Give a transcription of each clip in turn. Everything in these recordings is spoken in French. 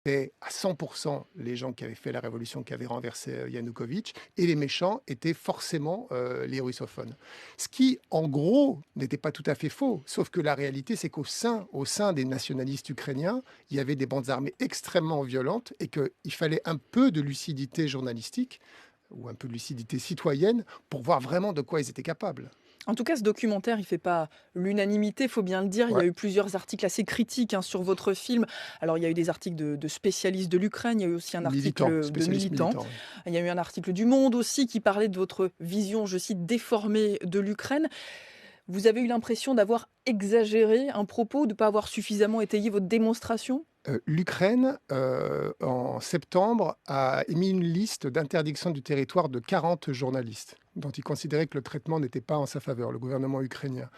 étaient à 100% les gens qui avaient fait la révolution, qui avaient renversé Yanukovych, et les méchants étaient forcément les russophones. Ce qui, en gros, n'était pas tout à fait faux, sauf que la réalité, c'est au sein des nationalistes ukrainiens, il y avait des bandes armées extrêmement violentes et qu'il fallait un peu de lucidité journalistique ou un peu de lucidité citoyenne pour voir vraiment de quoi ils étaient capables. En tout cas, ce documentaire, il fait pas l'unanimité, il faut bien le dire. Il y Ouais, a eu plusieurs articles assez critiques sur votre film. Alors, il y a eu des articles de spécialistes de l'Ukraine, il y a eu aussi un militant, article de spécialiste militants. militant. Oui. Il y a eu un article du Monde aussi qui parlait de votre vision, je cite, déformée de l'Ukraine. Vous avez eu l'impression d'avoir exagéré un propos, de ne pas avoir suffisamment étayé votre démonstration? L'Ukraine, en septembre, a émis une liste d'interdiction du territoire de 40 journalistes, dont il considérait que le traitement n'était pas en sa faveur, le gouvernement ukrainien.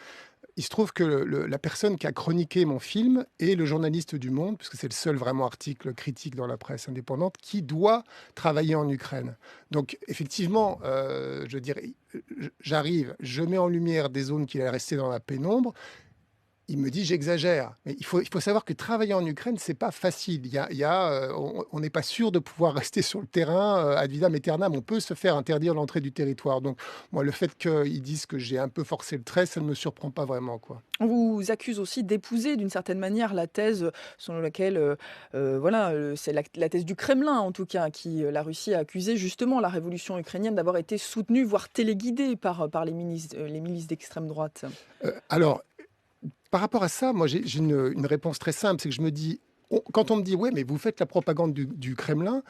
Il se trouve que la personne qui a chroniqué mon film est le journaliste du Monde, puisque c'est le seul vraiment article critique dans la presse indépendante, qui doit travailler en Ukraine. Donc effectivement, je dirais, j'arrive, je mets en lumière des zones qui allaient rester dans la pénombre. Il me dit: «J'exagère». Mais il faut savoir que travailler en Ukraine, c'est pas facile. On n'est pas sûr de pouvoir rester sur le terrain, ad vitam aeternam. On peut se faire interdire l'entrée du territoire. Donc moi, le fait qu'ils disent que j'ai un peu forcé le trait, ça ne me surprend pas vraiment, quoi. On vous accuse aussi d'épouser d'une certaine manière la thèse selon laquelle, voilà, c'est la thèse du Kremlin en tout cas, la Russie a accusé justement la révolution ukrainienne d'avoir été soutenue, voire téléguidée par les milices d'extrême droite. Alors, par rapport à ça, moi, j'ai une réponse très simple, c'est que je me dis quand on me dit: «Ouais, mais vous faites la propagande du Kremlin»,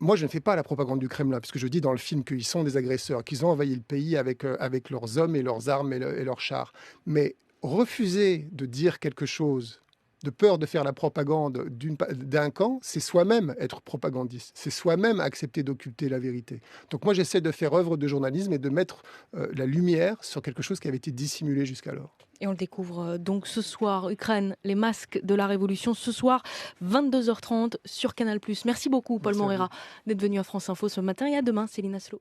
moi, je ne fais pas la propagande du Kremlin, puisque je dis dans le film qu'ils sont des agresseurs, qu'ils ont envahi le pays avec leurs hommes et leurs armes et leurs chars. Mais refuser de dire quelque chose, de peur de faire la propagande d'un camp, c'est soi-même être propagandiste. C'est soi-même accepter d'occulter la vérité. Donc moi, j'essaie de faire œuvre de journalisme et de mettre la lumière sur quelque chose qui avait été dissimulé jusqu'alors. Et on le découvre donc ce soir, Ukraine, les masques de la révolution, ce soir, 22h30 sur Canal+. Merci beaucoup, Paul Merci à Moreira, vous. d'être venu à France Info ce matin et à demain, Céline Aslo.